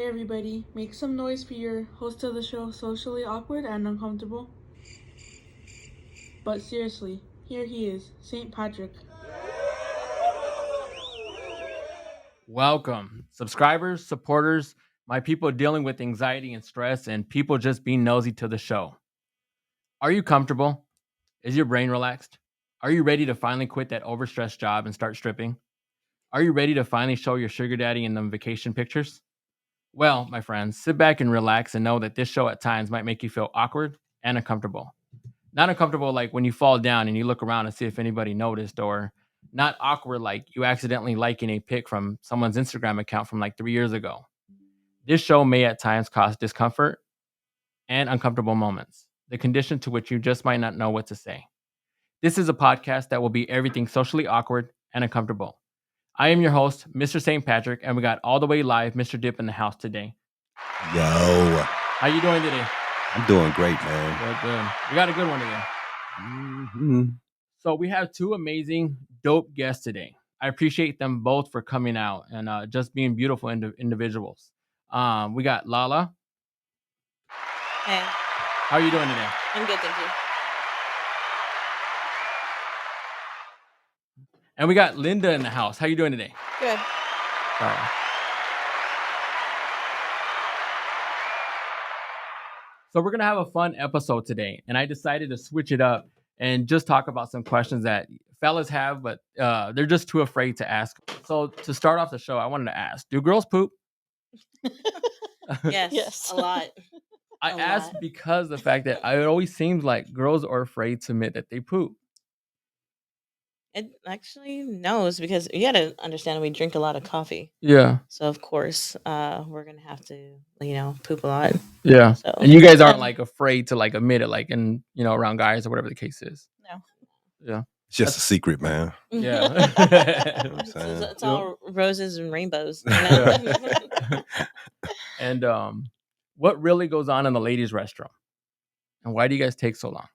Hey everybody, make some noise for your host of the show, Socially Awkward and Uncomfortable. But seriously, here he is, St. Patrick. Welcome, subscribers, supporters, my people dealing with anxiety and stress, and people just being nosy to the show. Are you comfortable? Is your brain relaxed? Are you ready to finally quit that overstressed job and start stripping? Are you ready to finally show your sugar daddy in them vacation pictures? Well, my friends, sit back and relax and know that this show at times might make you feel awkward and uncomfortable. Not uncomfortable like when you fall down and you look around to see if anybody noticed, or not awkward like you accidentally liking a pic from someone's Instagram account from like 3 years ago. This show may at times cause discomfort and uncomfortable moments, the condition to which you just might not know what to say. This is a podcast that will be everything socially awkward and uncomfortable. I am your host, Mr. St. Patrick, and we got all the way live Mr. Dip in the house today. Yo, How you doing today? I'm doing great, man. Good. We got a good one today. Mm-hmm. So we have two amazing, dope guests today. I appreciate them both for coming out and just being beautiful individuals. We got Lala. Hey, How are you doing today? I'm good, thank you. And we got Linda in the house. How you doing today? Good. Sorry. So we're gonna have a fun episode today, and I decided to switch it up and just talk about some questions that fellas have, but they're just too afraid to ask. So to start off the show, I wanted to ask: do girls poop? Yes, a lot. I A asked lot. because the fact that it always seems like girls are afraid to admit that they poop. It actually knows because you got to understand we drink a lot of coffee, Yeah, so of course we're gonna have to poop a lot. yeah. So And you guys aren't like afraid to like admit it, like in around guys or whatever the case is. no. Yeah, It's just a secret, man. yeah. It's all roses and rainbows. And what really goes on in the ladies' restroom, and why do you guys take so long?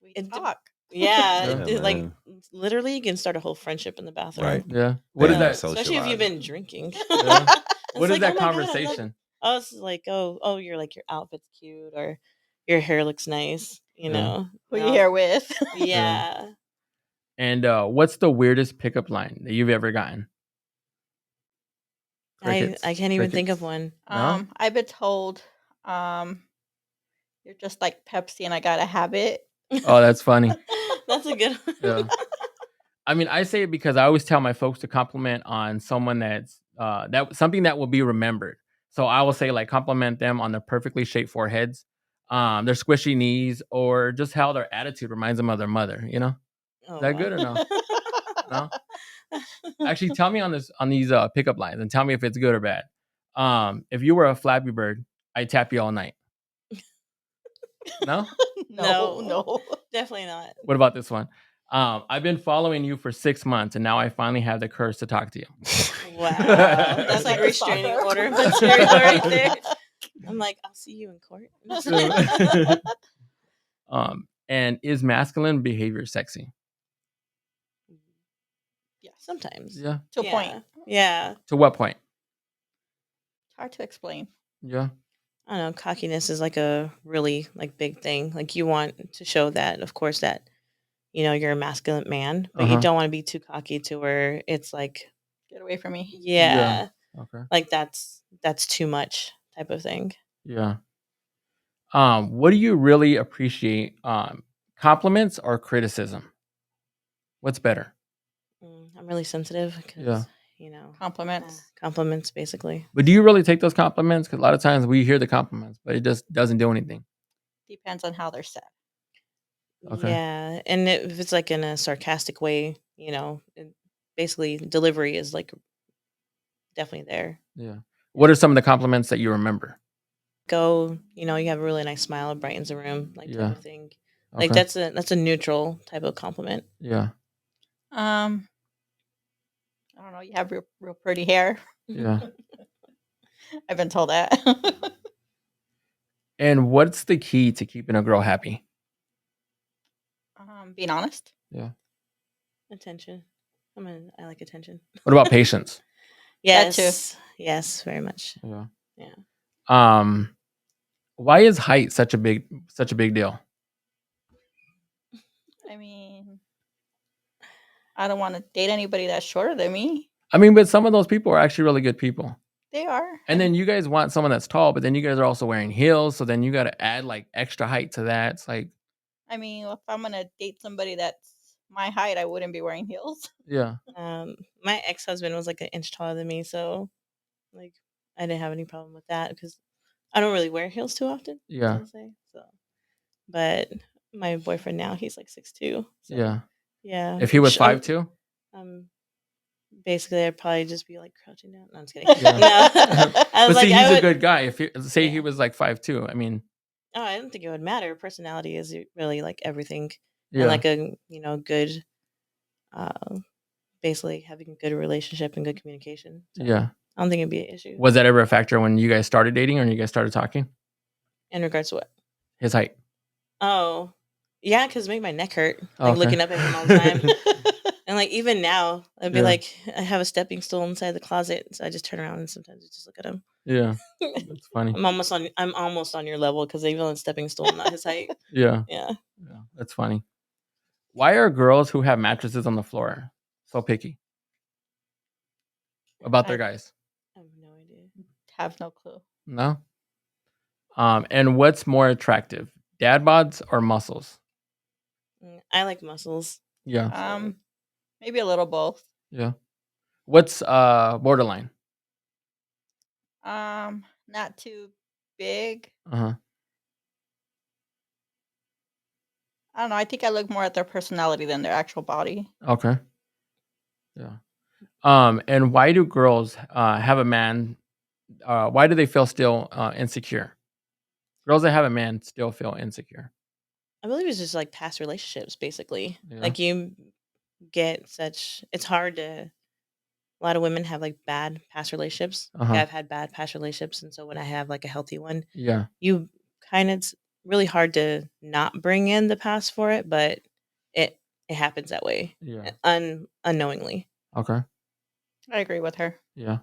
We talk. Yeah, Yeah, like man. literally you can start a whole friendship in the bathroom. Right. Yeah. What is Yeah, that? so- Especially if you've socializing. been drinking. Yeah. What It's is like, that "Oh my God, I love-" conversation? Oh, it's like, oh, you're like your outfit's cute or your hair looks nice, you Yeah. know. Who And you I'll- here with? Yeah. And what's the weirdest pickup line that you've ever gotten? I can't even think of Crickets. one. No? I've been told, you're just like Pepsi, and I gotta have it. Oh, that's funny. That's a good one. Yeah. I mean, I say it because I always tell my folks to compliment on someone that's something that will be remembered. So I will say like compliment them on their perfectly shaped foreheads, their squishy knees, or just how their attitude reminds them of their mother. You know, Oh, is that wow. good or no? No. Actually, tell me on these pickup lines and tell me if it's good or bad. If you were a Flappy Bird, I'd tap you all night. No? No. Definitely not. What about this one? I've been following you for 6 months, and now I finally have the courage to talk to you. Wow. That's like restraining order material right there. I'm like, I'll see you in court. And is masculine behavior sexy? Yes. Sometimes. Yeah. To a point. Yeah. To what point? It's hard to explain. Yeah. I don't know. Cockiness is like a really like big thing. Like you want to show that, of course, that you're a masculine man, but you don't want to be too cocky to where it's like, Get away from me. yeah. Okay. Like that's too much type of thing. Yeah. What do you really appreciate? Compliments or criticism? What's better? I'm really sensitive because Compliments. compliments basically. But do you really take those compliments? Because a lot of times we hear the compliments, but it just doesn't do anything. Depends on how they're said. Okay. Yeah, and if it's like in a sarcastic way, basically delivery is like definitely there. Yeah. What are some of the compliments that you remember? You have a really nice smile, it brightens the room, like type Yeah. of thing. Like Okay. that's a neutral type of compliment. Yeah. I don't know. You have real pretty hair. Yeah. I've been told that. And what's the key to keeping a girl happy? Being honest. Yeah. Attention. I like attention. What about patience? Yes. Yes, very much. Yeah. Yeah. Why is height such a big deal? I mean, I don't want to date anybody that's shorter than me. I mean, but some of those people are actually really good people. They are. And then you guys want someone that's tall, but then you guys are also wearing heels, so then you got to add like extra height to that. It's like, I mean, if I'm gonna date somebody that's my height, I wouldn't be wearing heels. yeah, My ex-husband was like an inch taller than me, so like I didn't have any problem with that because I don't really wear heels too often. yeah, I'll say so. But my boyfriend now, he's like 6'2". So, yeah. yeah. If he was 5'2", Basically, I'd probably just be like crouching down. No, I'm just kidding. Yeah. No, I was but see, like, he's I a would. good guy. If he, say he Yeah. was like 5'2", I mean, Oh, I don't think it would matter. Personality is really like everything, yeah, and like a good, basically having a good relationship and good communication. So yeah. I don't think it'd be an issue. Was that ever a factor when you guys started dating or when you guys started talking? In regards to what? His height. Oh, yeah, because it made my neck hurt. Like Oh, okay. looking up at him all the time. And like even now, I'd be Yeah. like, I have a stepping stool inside the closet, so I just turn around and sometimes I just look at him. Yeah, that's funny. I'm almost on your level because even on stepping stool, I'm not his height. Yeah, Yeah. yeah, that's funny. Why are girls who have mattresses on the floor so picky about their I- guys? I have no idea. Have no clue. No. And what's more attractive, dad bods or muscles? I like muscles. Yeah, Maybe a little both. yeah. What's borderline? Not too big. Uh huh. I don't know. I think I look more at their personality than their actual body. Okay. Yeah. And why do girls have a man? Why do they feel still insecure? Girls that have a man still feel insecure. I believe it's just like past relationships, basically. Yeah. Like you get such. It's hard to. A lot of women have like bad past relationships. Like, Uh-huh. I've had bad past relationships, and so when I have like a healthy one, Yeah. you kind of it's really hard to not bring in the past for it, but it happens that way, Yeah. unknowingly. Okay. I agree with her. Yeah.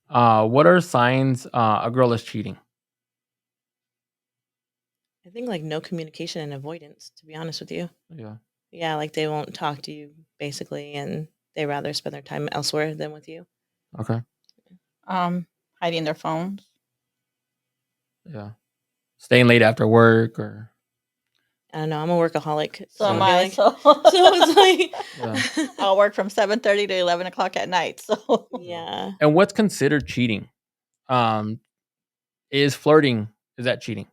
What are signs a girl is cheating? I think like no communication and avoidance. To be honest with you, Yeah. yeah, like they won't talk to you basically, and they rather spend their time elsewhere than with you. Okay. Hiding their phones. Yeah. Staying late after work or I don't know. I'm a workaholic, So am Yeah. I. Like, So so it's like, Yeah. I'll work from 7:30 to 11 o'clock at night. So yeah. And what's considered cheating? Is flirting, is that cheating?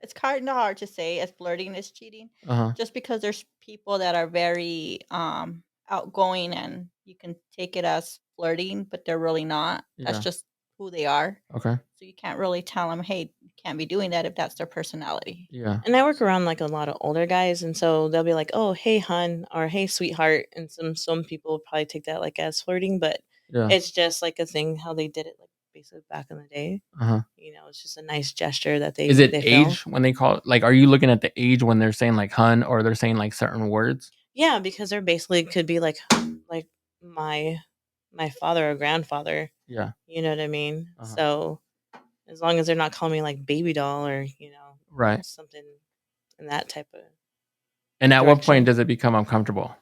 it's kind of hard to say if flirting is cheating, Uh-huh. just because there's people that are very outgoing and you can take it as flirting, but they're really not. That's Yeah. just who they are. Okay. So you can't really tell them, hey, you can't be doing that if that's their personality. Yeah. And I work around like a lot of older guys, and so they'll be like, "Oh, hey, hun," or "Hey, sweetheart," and some people would probably take that like as flirting, but Yeah. it's just like a thing how they did it like basically back in the day. Uh-huh. You know, it's just a nice gesture that they Is it they feel. age when they call it? Like, are you looking at the age when they're saying like hun or they're saying like certain words? Yeah, because they're basically could be like my father or grandfather. Yeah. You know what I mean? Uh-huh. So as long as they're not calling me like baby doll or Right. something in that type of And at what direction. point does it become uncomfortable?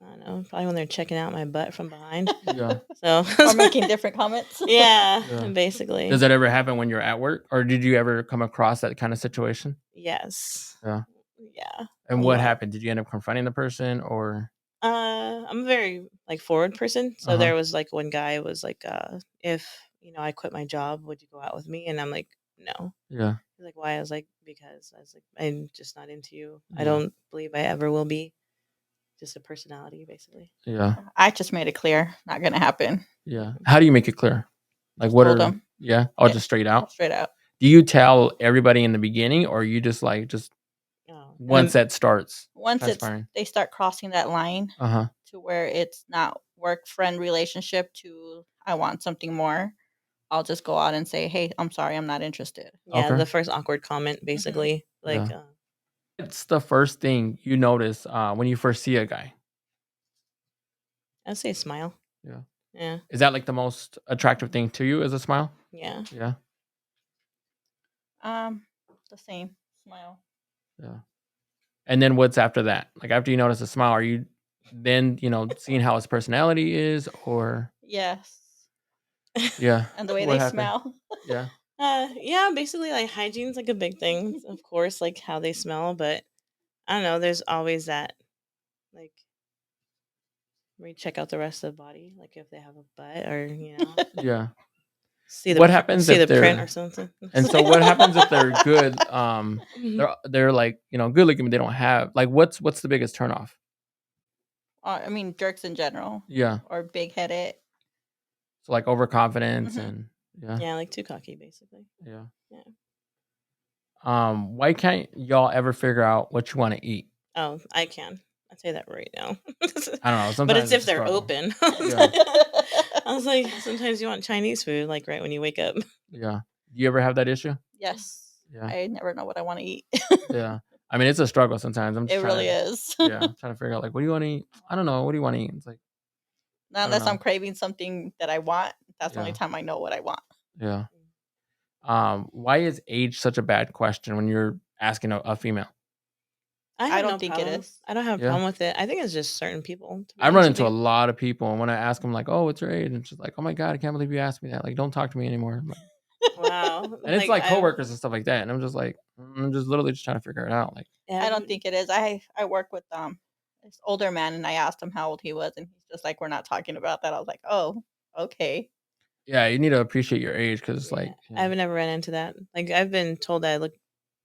I don't know, probably when they're checking out my butt from behind. Yeah. So Or making different comments. yeah, Yeah. basically. Does that ever happen when you're at work, or did you ever come across that kind of situation? Yes. Yeah. Yeah. And A what lot. happened? Did you end up confronting the person or? I'm a very like forward person. So Uh-huh. there was like one guy was like, if I quit my job, would you go out with me? And I'm like, no. Yeah. He's like, why? I was like, because I was like, I'm just not into you. I Yeah. don't believe I ever will be. Just a personality, basically. Yeah. I just made it clear, not gonna happen. Yeah. How do you make it clear? Like Just what told are? them. Yeah. Oh, Yeah. just straight out. Straight out. Do you tell everybody in the beginning, or you just like Oh, once that starts Once transpiring? they start crossing that line Uh huh. to where it's not work friend relationship to I want something more, I'll just go out and say, hey, I'm sorry, I'm not interested. yeah, Okay. the first awkward comment, basically. Like, Yeah. What's the first thing you notice when you first see a guy? I'd say smile. Yeah. Yeah. Is that like the most attractive thing to you? Is a smile? Yeah. Yeah. The same smile. Yeah. And then what's after that? Like after you notice a smile, are you then seeing how his personality is, or Yes, yeah? and the way What they happened? smell. Yeah. Yeah, basically like hygiene's like a big thing, of course, like how they smell, but I don't know, there's always that like where you check out the rest of the body, like if they have a butt or Yeah. see What happens see if the print or they're something. and so what happens if they're good? Mhm. They're like good looking, but they don't have like what's the biggest turnoff? I mean, jerks in general, Yeah. or big headed. So like overconfidence Mhm. and yeah. Yeah, like too cocky basically. Yeah. Yeah. Why can't y'all ever figure out what you want to eat? Oh, I can. I'll tell you that right now. I don't know. But Sometimes it's if a they're struggle. open. Yeah. I was like, sometimes you want Chinese food, like right when you wake up. Yeah. Do you ever have that issue? Yes. Yeah. I never know what I want to eat. Yeah. I mean, it's a struggle sometimes. I'm It just trying really to, is. yeah, trying to figure out like, what do you want to eat? I don't know. What do you want to eat? It's like, Not I don't unless I'm know. craving something that I want. That's the only Yeah. time I know what I want. Yeah. Why is age such a bad question when you're asking a female? I I have don't no think it problem. is. I don't have a Yeah. problem with it. I think it's just certain people, to be I run honest with into a you. lot of people, and when I ask them like, "Oh, what's your age?" and she's like, "Oh my god, I can't believe you asked me that. Like, don't talk to me anymore." I'm like- Wow. and it's Like like I coworkers and stuff like that, and I'm just like, I'm just literally just trying to figure it out. Like, I don't think it is. I work with this older man, and I asked him how old he was, and he's just like, "We're not talking about that." I was like, "Oh, okay." yeah, you need to appreciate your age because it's like, I've never ran into that. Like I've been told that I look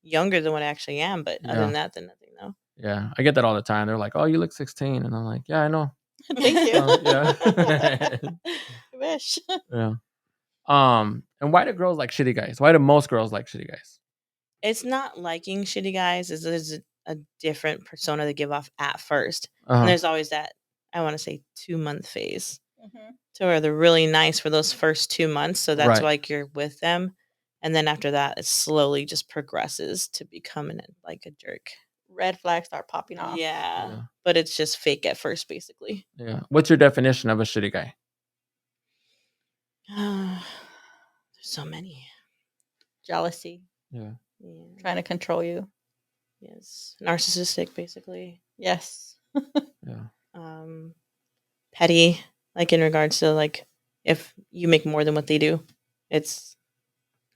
younger than what I actually am, but other than yeah, that, then nothing. No. yeah, I get that all the time. They're like, "Oh, you look 16," and I'm like, "Yeah, I know." Thank you. Yeah, I wish. yeah. And why do girls like shitty guys? Why do most girls like shitty guys? It's not liking shitty guys. Is there's a different persona they give off at first, Uh and huh. there's always that I want to say 2 month phase Mhm. to where they're really nice for those first 2 months. So that's Right. like you're with them, and then after that, it slowly just progresses to becoming like a jerk. Red flags start popping off. Yeah, Yeah. but it's just fake at first, basically. Yeah. What's your definition of a shitty guy? There's so many. Jealousy, Yeah. Yeah. trying to control you. Yes, narcissistic, basically. Yes. Yeah. Petty, like in regards to like if you make more than what they do, it's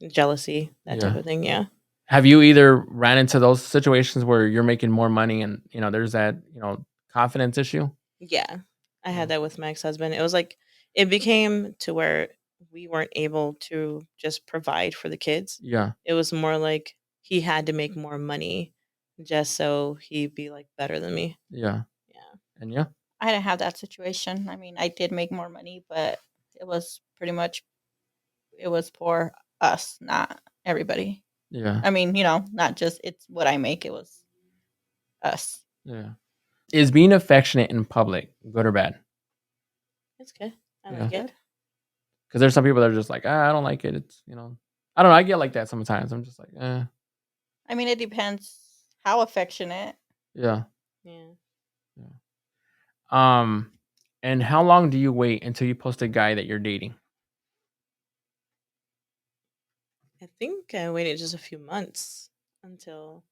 jealousy, that type Yeah. of thing. Yeah. Have you either ran into those situations where you're making more money and there's that confidence issue? Yeah. I Yeah. had that with my ex-husband. It was like it became to where we weren't able to just provide for the kids. Yeah. It was more like he had to make more money just so he'd be like better than me. Yeah. Yeah. And yeah. I didn't have that situation. I mean, I did make more money, but it was pretty much it was for us, not everybody. Yeah. I mean, not just it's what I make, it was us. Yeah. Is being affectionate in public good or bad? It's good. I Yeah. like it. Because there's some people that are just like, I don't like it. It's I don't know. I get like that sometimes. I'm just like, I mean, it depends how affectionate. yeah. Yeah. And how long do you wait until you post a guy that you're dating? I think I waited just a few months until,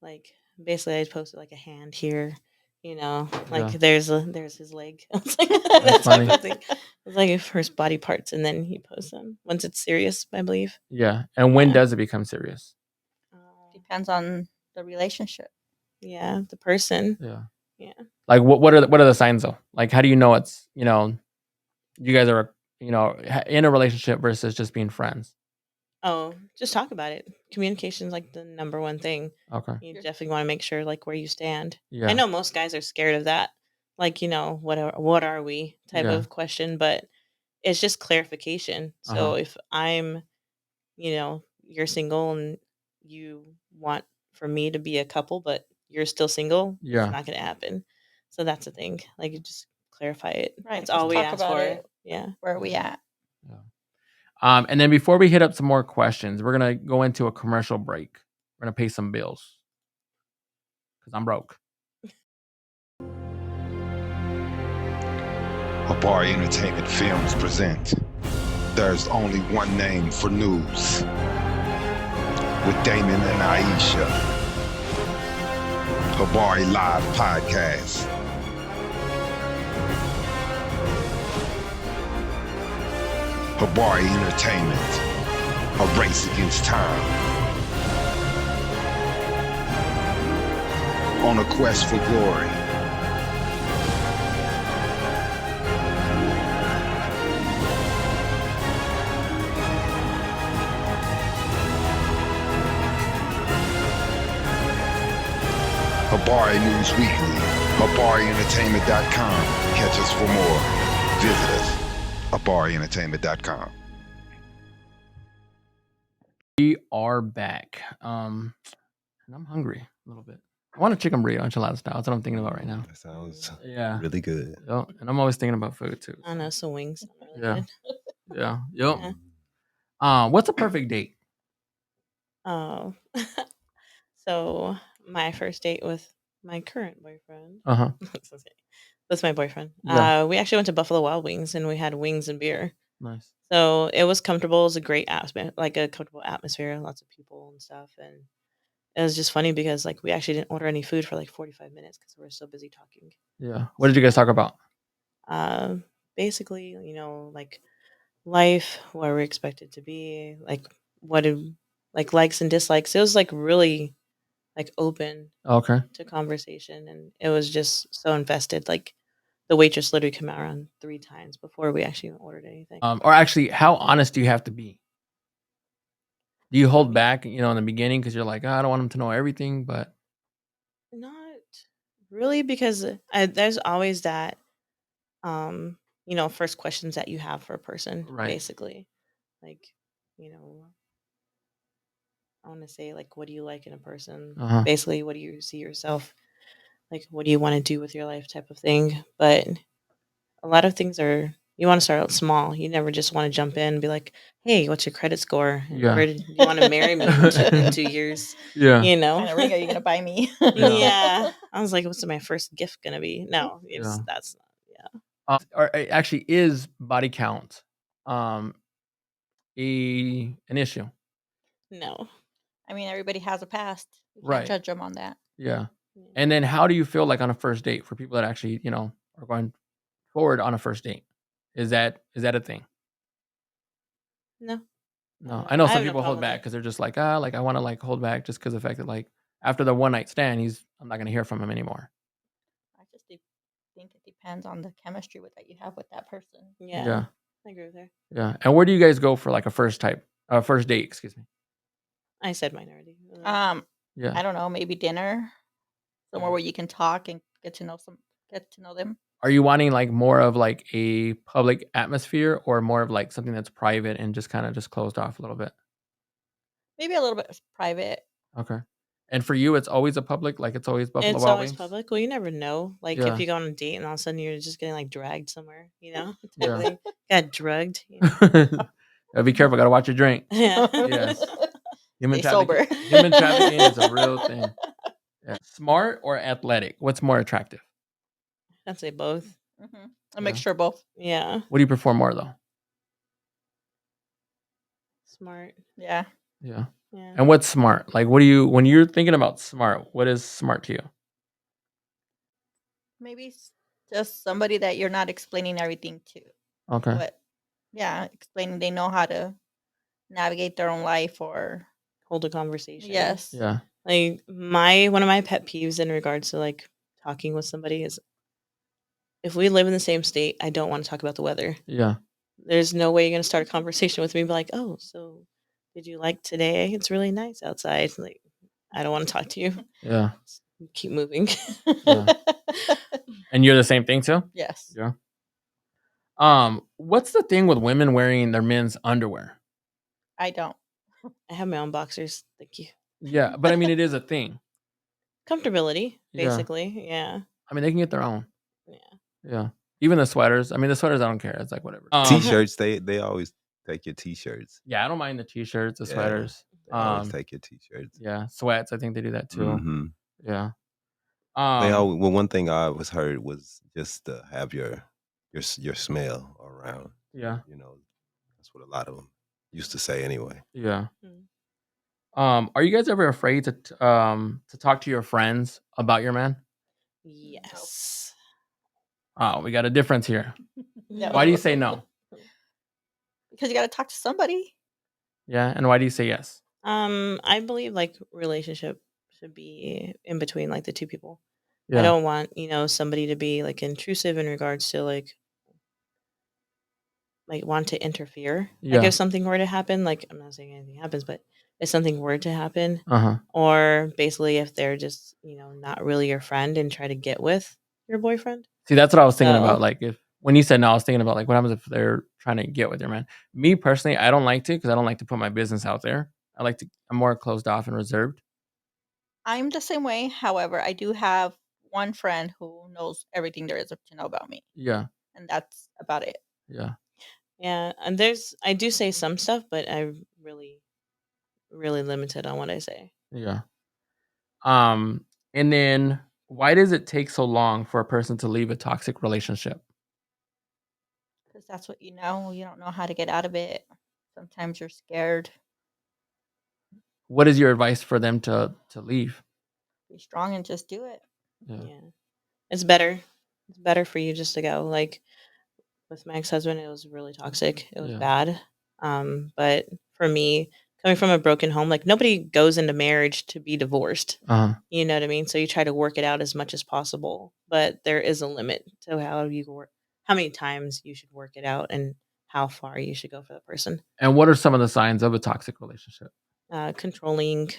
like, basically I posted like a hand here, like Yeah. there's his leg. It's like That's that funny. type of thing. It's like first body parts, and then he posts them once it's serious. I believe. Yeah. And when Yeah. does it become serious? Depends on the relationship. Yeah, the person. Yeah. Yeah. Like what are the signs though? Like how do you know it's you guys are in a relationship versus just being friends? Oh, just talk about it. Communication is like the number one thing. Okay. You definitely want to make sure like where you stand. Yeah. I know most guys are scared of that. Like, what are we type Yeah. of question, but it's just clarification. So if I'm, you're single and you want for me to be a couple, but you're still single, Yeah. it's not going to happen. So that's the thing. Like, you just clarify it. Right, That's just all we talk ask about for. it. Yeah. Where are we at? Yeah. And then before we hit up some more questions, we're gonna go into a commercial break. We're gonna pay some bills because I'm broke. Habari Entertainment Films present There's Only One Name for News with Damon and Aisha. Habari Live Podcast. Habari Entertainment, a race against time. On a quest for glory. Habari News Weekly, HabariEntertainment.com. Catch us for more. Visit us, HabariEntertainment.com. We are back. And I'm hungry a little bit. I want a chicken burrito enchilada style. That's what I'm thinking about right now. That sounds Yeah. really good. Yep. And I'm always thinking about food too. I know some wings. sound really Yeah. good. Yeah. Yep. Yeah. What's a perfect date? Oh. So my first date with my current boyfriend. Uh-huh. That's my boyfriend. Yeah. We actually went to Buffalo Wild Wings and we had wings and beer. Nice. So it was comfortable. It was a great atmosphere, like a comfortable atmosphere, lots of people and stuff. And it was just funny because like we actually didn't order any food for like 45 minutes because we were so busy talking. Yeah. What did you guys talk about? Basically, like life, where we're expected to be, like what did like likes and dislikes. It was like really like open Okay. to conversation, and it was just so invested. Like the waitress literally came out around 3 times before we actually ordered anything. Or actually, how honest do you have to be? Do you hold back, in the beginning because you're like, I don't want them to know everything, but Not really, because there's always that, first questions that you have for a person, Right. basically. Like, I want to say, like, what do you like in a person? Uh-huh. Basically, what do you see yourself? Like, what do you want to do with your life type of thing? But a lot of things you want to start out small. You never just want to jump in and be like, hey, what's your credit score? And Yeah. where do you want to marry me in 2 years? Yeah. You What know? kind of ring are you gonna buy me? Yeah. I was like, what's my first gift gonna be? No, Yeah. that's not. Or actually, is body count an issue? No. I mean, everybody has a past. You can't Right. judge them on that. Yeah. And then how do you feel like on a first date for people that actually, are going forward on a first date? Is that a thing? No. No. I know I some have no people problem hold with back it. because they're just like, like I want to like hold back just because of the fact that like after the one night stand, I'm not gonna hear from him anymore. I just think it depends on the chemistry that you have with that person. Yeah. Yeah. I agree with her. Yeah. And where do you guys go for like a first date, excuse me? I said minority. Yeah. I don't know, maybe dinner, somewhere where you can talk and get to know them. Are you wanting like more of like a public atmosphere or more of like something that's private and just kind of just closed off a little bit? Maybe a little bit private. Okay. And for you, it's always a public, like it's always Buffalo It's Wild always Wings? public. Well, you never know. Like Yeah. if you go on a date and all of a sudden you're just getting like dragged somewhere, type Yeah. of thing. Got drugged. Gotta be careful. Gotta watch your drink. Yeah. Yes. Human Stay sober. Human trafficking is a real thing. Yeah. Smart or athletic? What's more attractive? I'd say both. A mixture of both. Yeah. What do you prefer more though? Smart. Yeah. Yeah. Yeah. And what's smart? Like, what do you, when you're thinking about smart, what is smart to you? Maybe just somebody that you're not explaining everything to. Okay. But yeah, explaining they know how to navigate their own life or Hold a conversation. yes. Yeah. Like one of my pet peeves in regards to like talking with somebody is if we live in the same state, I don't want to talk about the weather. Yeah. There's no way you're gonna start a conversation with me and be like, oh, so did you like today? It's really nice outside. Like, I don't want to talk to you. Yeah. Keep moving. Yeah. And you're the same thing too? Yes. Yeah. What's the thing with women wearing their men's underwear? I don't. I have my own boxers. Thank you. Yeah, but I mean, it is a thing. Comfortability, Yeah. basically. Yeah. I mean, they can get their own. Yeah. Yeah. Even the sweaters. I mean, the sweaters, I don't care. It's like whatever. T-shirts, they always take your T-shirts. Yeah, I don't mind the t-shirts, the Yeah. sweaters. They always take your T-shirts. Yeah, sweats. I think they do that too. Mhm. Yeah. They always, well, one thing I always heard was just to have your your smell around. Yeah. You know, that's what a lot of them used to say anyway. Yeah. Mm. Are you guys ever afraid to talk to your friends about your man? Yes. Oh, we got a difference here. No. Why do you say no? Because you got to talk to somebody. Yeah, and why do you say yes? I believe like relationship should be in between like the two people. I Yeah. don't want, somebody to be like intrusive in regards to like want to interfere. Like Yeah. if something were to happen, like I'm not saying anything happens, but if something were to happen, Uh-huh. or basically if they're just, not really your friend and try to get with your boyfriend. See, that's what I was thinking about. So- Like, if when you said no, I was thinking about like what happens if they're trying to get with their man. Me personally, I don't like to because I don't like to put my business out there. I'm more closed off and reserved. I'm the same way. However, I do have one friend who knows everything there is to know about me, Yeah, and that's about it. yeah, Yeah, and I do say some stuff, but I really, really limited on what I say. yeah. And then why does it take so long for a person to leave a toxic relationship? Because that's what you know. You don't know how to get out of it. Sometimes you're scared. What is your advice for them to leave? Be strong and just do it. Yeah, Yeah, it's better. It's better for you just to go. Like with my ex-husband, it was really toxic. It was Yeah. bad. But for me, coming from a broken home, like nobody goes into marriage to be divorced. uh-huh. You know what I mean? So you try to work it out as much as possible, but there is a limit to how many times you should work it out, and how far you should go for the person. And what are some of the signs of a toxic relationship? Controlling,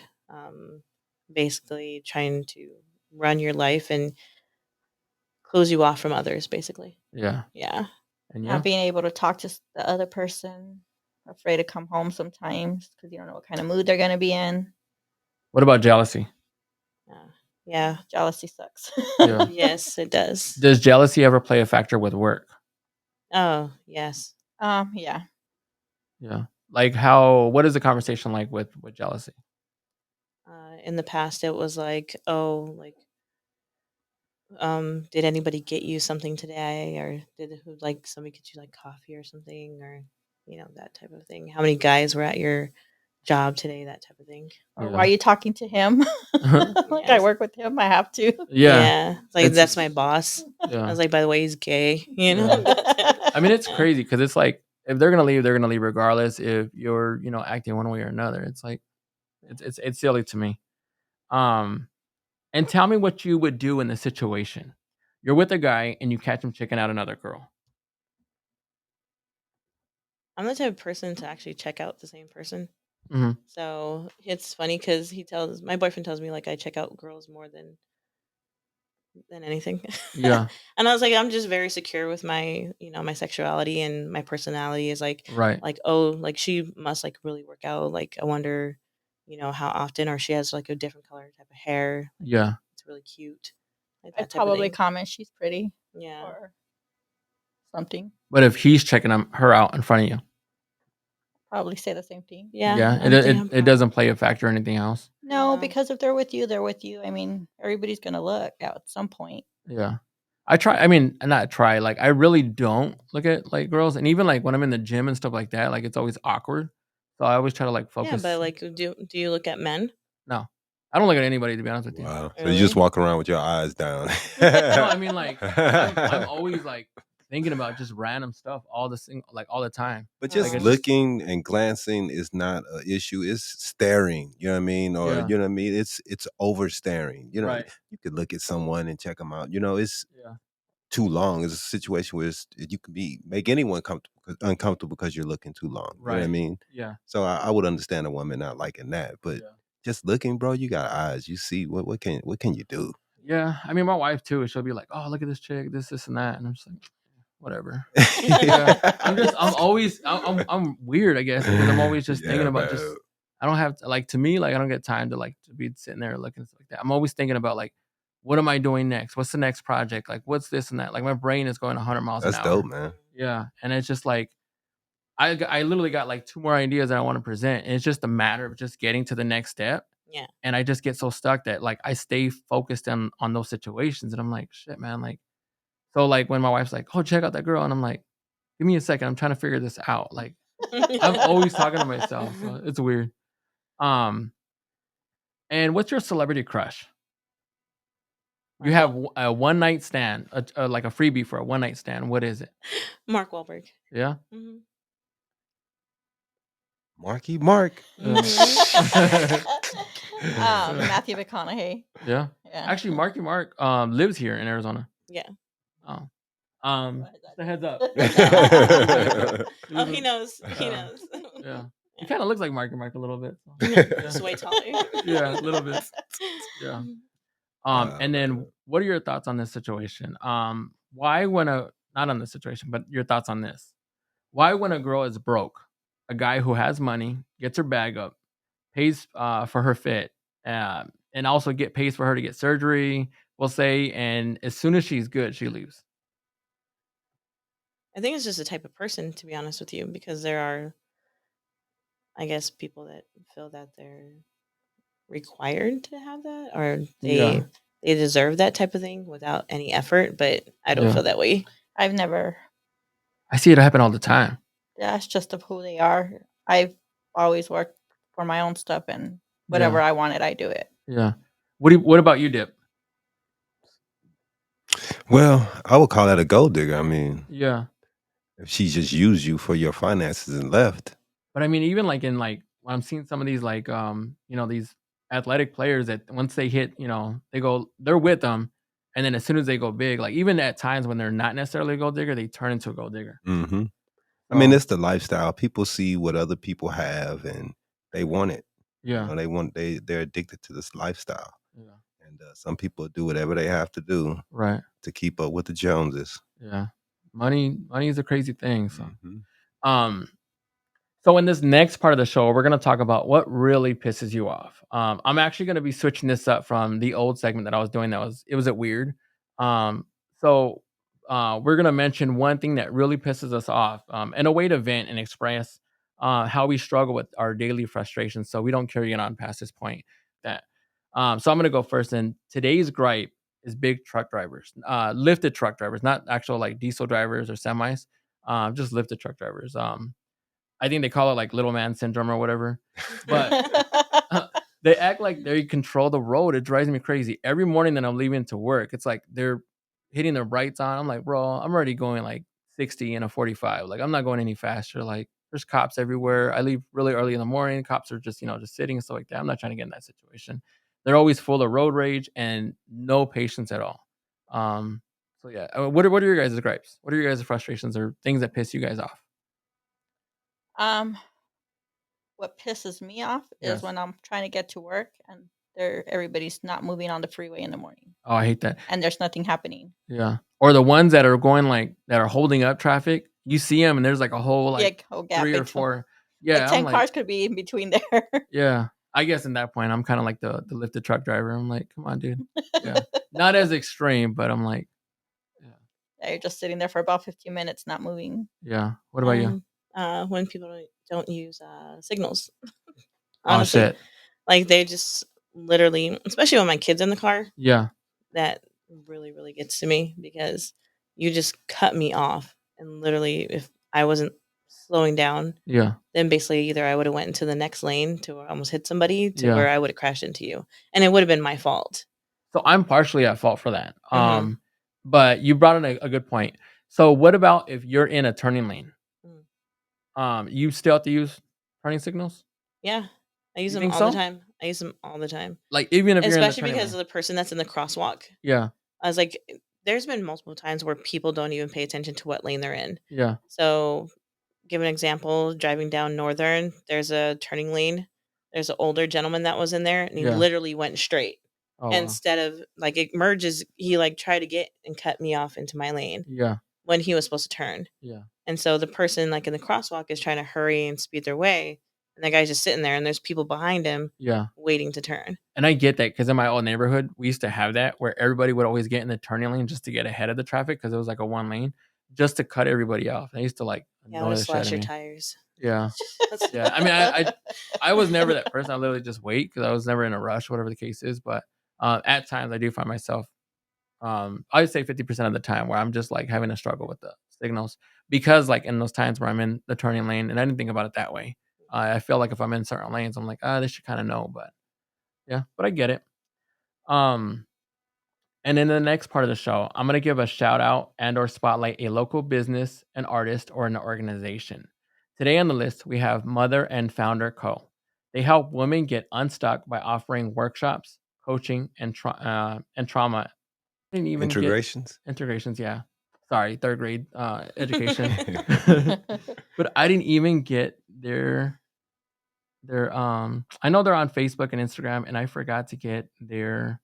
basically trying to run your life and close you off from others, basically. Yeah, Yeah. and Not being able to talk to the other person. Afraid to come home sometimes because you don't know what kind of mood they're going to be in. What about jealousy? Yeah. Jealousy sucks. Yeah. Yes, it does. Does jealousy ever play a factor with work? Oh, yes. Yeah. Yeah. Like what is the conversation like with jealousy? In the past, it was like, oh, like, did anybody get you something today, or like somebody get you like coffee or something, or that type of thing. How many guys were at your job today? That type of thing. Or Yeah. why are you talking to him? Like I Yes. work with him, I have to. Yeah. It's like It's- that's my boss. I Yeah. was like, by the way, he's gay. I mean, it's crazy because it's like if they're gonna leave regardless. If you're acting one way or another, it's like it's silly to me. And tell me what you would do in the situation. You're with a guy and you catch him checking out another girl. I'm the type of person to actually check out the same person. Mhm. So it's funny because my boyfriend tells me like I check out girls more than anything. Yeah. And I was like, I'm just very secure with my, my sexuality, and my personality is like, Right. oh, like she must like really work out. Like I wonder, how often, or she has like a different color type of hair. Like, Yeah. it's really cute. Like I'd that type of probably thing. comment she's pretty Yeah. or something. But if he's checking her out in front of you, Probably say the same thing. Yeah. yeah, I don't think it doesn't play a factor or anything else. No, Yeah. because if they're with you, they're with you. I mean, everybody's gonna look at some point. Yeah. I mean, not try. Like, I really don't look at like girls, and even like when I'm in the gym and stuff like that, like it's always awkward. So I always try to like focus. Yeah, but like, do you look at men? No, I don't look at anybody, to be honest with you. Wow. So Really? you just walk around with your eyes down. No, I mean like I'm always like thinking about just random stuff all the time. But Like, just it's looking and glancing is not an issue. It's staring. You know what I mean? Or Yeah. you know what I mean? It's over staring. You know, Right. you could look at someone and check them out. It's Yeah. too long. It's a situation where you can make anyone uncomfortable because you're looking too long. You know what I Right. mean? Yeah. So I would understand a woman not liking that, but Yeah. just looking, bro, you got eyes. You see what can you do? Yeah. I mean, my wife too. She'll be like, "Oh, look at this chick, this, and that," and I'm just like, whatever. Yeah. I'm weird, I guess, because I'm always just thinking about just. bro. I don't have to, like, to me, like I don't get time to be sitting there looking and stuff like that. I'm always thinking about like, what am I doing next? What's the next project? Like, what's this and that? Like, my brain is going 100 miles That's an hour. dope, man. Yeah, and it's just like I literally got like 2 more ideas that I want to present, and it's just a matter of just getting to the next step. Yeah. And I just get so stuck that like I stay focused on those situations, and I'm like, shit, man, like. So like when my wife's like, "Oh, check out that girl," and I'm like, "Give me a second. I'm trying to figure this out." Like I'm always talking to myself, so it's weird. Um, and what's your celebrity crush? You have a one night stand, like a freebie for a one night stand. What is it? Mark Wahlberg. Yeah. Mhm. Marky Mark. Matthew McConaughey. Yeah. Yeah. Actually, Marky Mark lives here in Arizona. Yeah. Oh. Why is Just a heads up. Oh, he knows. He knows. Yeah. He kind of looks like Marky Mark a little bit. So. Just way taller. Yeah, a little bit. Yeah. And then what are your thoughts on this situation? Why when not on this situation, but your thoughts on this. Why when a girl is broke, a guy who has money gets her bag up, pays for her fit, and also pays for her to get surgery, we'll say, and as soon as she's good, she leaves. I think it's just a type of person, to be honest with you, because there are, I guess, people that feel that they're required to have that, or Yeah. they deserve that type of thing without any effort. But I don't Yeah. feel that way. I've never. I see it happen all the time. That's just of who they are. I've always worked for my own stuff, and whatever I wanted, I do it. Yeah. What about you, Dip? Well, I would call that a gold digger. I mean, Yeah. if she just used you for your finances and left. But I mean, even like in like when I'm seeing some of these like these athletic players that once they hit, they're with them, and then as soon as they go big, like even at times when they're not necessarily a gold digger, they turn into a gold digger. Mm-hmm. I mean, So, it's the lifestyle. People see what other people have and they want it. yeah. They're addicted to this lifestyle. Yeah. And some people do whatever they have to do Right. to keep up with the Joneses. Yeah. Money is a crazy thing. So Mhm. So in this next part of the show, we're going to talk about what really pisses you off. I'm actually going to be switching this up from the old segment that I was doing. It was weird. So we're going to mention one thing that really pisses us off, and a way to vent and express how we struggle with our daily frustrations, so we don't carry it on past this point. So I'm going to go first. And today's gripe is big truck drivers, lifted truck drivers, not actual like diesel drivers or semis, just lifted truck drivers. I think they call it like little man syndrome or whatever. But they act like they control the road. It drives me crazy. Every morning that I'm leaving to work, it's like they're hitting their brights on. I'm like, bro, I'm already going like 60 in a 45. Like I'm not going any faster. Like there's cops everywhere. I leave really early in the morning. Cops are just, just sitting and stuff like that. I'm not trying to get in that situation. They're always full of road rage and no patience at all. So yeah, what are your guys' gripes? What are your guys' frustrations or things that piss you guys off? What pisses me off Yes. is when I'm trying to get to work and everybody's not moving on the freeway in the morning, Oh, I hate that. and there's nothing happening. Yeah. Or the ones that are going that are holding up traffic. You see them and there's like a whole Gap, 3 or like 4. Yeah. like 10 I'm cars could be in between there. yeah. I guess in that point, I'm kind of like the lifted truck driver. I'm like, come on, dude. Yeah. Not as extreme, but I'm like, Yeah, you're just sitting there for about 15 minutes, not moving. yeah. What about you? When people don't use signals. Oh, Honestly, shit. like they just literally, especially when my kid's in the car, Yeah. that really, really gets to me because you just cut me off. And literally, if I wasn't slowing down, Yeah. then basically either I would have went into the next lane to where I almost hit somebody to Yeah. where I would have crashed into you, and it would have been my fault. So I'm partially at fault for that. Mhm. But you brought in a good point. So what about if you're in a turning lane? You still have to use turning signals? Yeah, I use You them think all the so? time. I use them all the time, Like even if you're in the especially turning because lane. of the person that's in the crosswalk. Yeah. I was like, there's been multiple times where people don't even pay attention to what lane they're in. Yeah. So, give an example, driving down Northern, there's a turning lane. There's an older gentleman that was in there, and he Yeah. literally went straight. Oh, wow. Instead of like it merges, he like tried to get and cut me off into my lane Yeah. when he was supposed to turn. Yeah. And so the person like in the crosswalk is trying to hurry and speed their way, and the guy's just sitting there, and there's people behind him Yeah. waiting to turn. And I get that because in my old neighborhood, we used to have that where everybody would always get in the turning lane just to get ahead of the traffic because it was like a one lane, just to cut everybody off. I used to like Yeah, I annoy would the shit out slash of your me. tires. Yeah. That's- Yeah. I mean, I was never that person. I literally just wait because I was never in a rush, whatever the case is. But at times, I do find myself I would say 50% of the time where I'm just like having a struggle with the signals because like in those times where I'm in the turning lane and I didn't think about it that way. I feel like if I'm in certain lanes, I'm like, they should kind of know, but yeah, but I get it. Um, and in the next part of the show, I'm gonna give a shout out and or spotlight a local business, an artist, or an organization. Today on the list, we have Mother and Founder Co. They help women get unstuck by offering workshops, coaching, and trauma. I didn't even get Integrations. integrations. Yeah, sorry, third grade education. But I didn't even get their I know they're on Facebook and Instagram, and I forgot to get their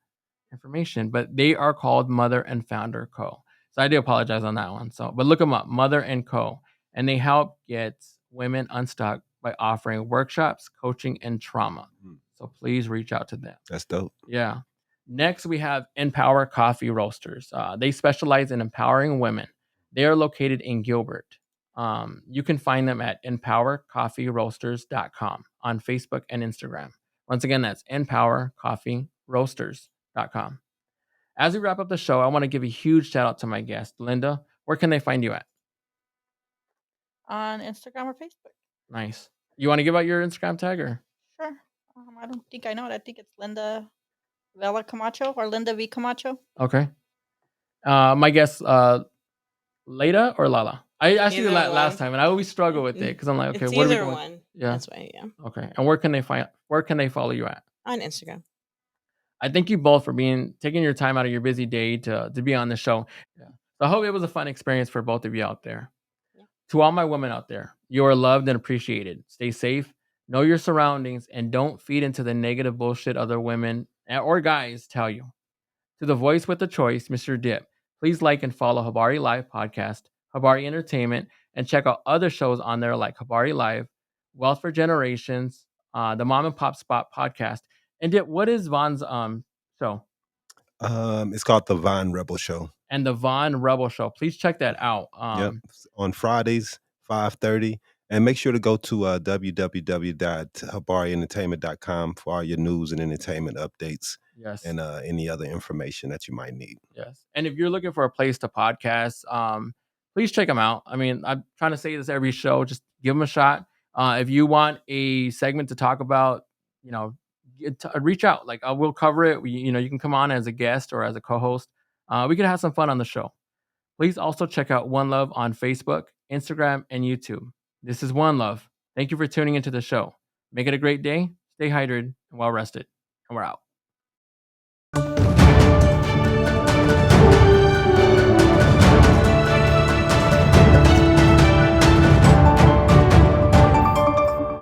information, but they are called Mother and Founder Co. So I do apologize on that one. So, but look them up, Mother and Co. And they help get women unstuck by offering workshops, coaching, and trauma. Mm, So please reach out to them. That's dope. Yeah. Next, we have Empower Coffee Roasters. They specialize in empowering women. They are located in Gilbert. You can find them at empowercoffeeroasters.com on Facebook and Instagram. Once again, that's empowercoffeeroasters.com. As we wrap up the show, I want to give a huge shout out to my guest, Linda. Where can they find you at? On Instagram or Facebook. Nice. You want to give out your Instagram tag or? Sure. I don't think I know it. I think it's Linda Vela Camacho or Linda V Camacho. Okay. My guest, Leda or Lala? I asked you Either that last one. time, and I always struggle with it because I'm like, okay, It's where are we either going? one. Yeah. That's why, yeah. Okay. And where can they follow you at? On Instagram. I thank you both for taking your time out of your busy day to be on the show. Yeah. So I hope it was a fun experience for both of you out there. Yeah. To all my women out there, you are loved and appreciated. Stay safe, know your surroundings, and don't feed into the negative bullshit other women or guys tell you. To the voice with the choice, Mr. Dip, please like and follow Habari Live Podcast, Habari Entertainment, and check out other shows on there like Habari Live, Wealth for Generations, the Mom and Pop Spot Podcast. And Dip, what is Vaughn's show? It's called the Vine Rebel Show. And the Vaughn Rebel Show. Please check that out. Yep. On Fridays, 5:30. And make sure to go to www.habarientertainment.com for all your news and entertainment updates Yes. and any other information that you might need. Yes. And if you're looking for a place to podcast, please check them out. I mean, I'm trying to say this every show. Just give them a shot. If you want a segment to talk about, reach out. Like we'll cover it. You can come on as a guest or as a co-host. We could have some fun on the show. Please also check out One Love on Facebook, Instagram, and YouTube. This is One Love. Thank you for tuning into the show. Make it a great day. Stay hydrated and well rested. And we're out.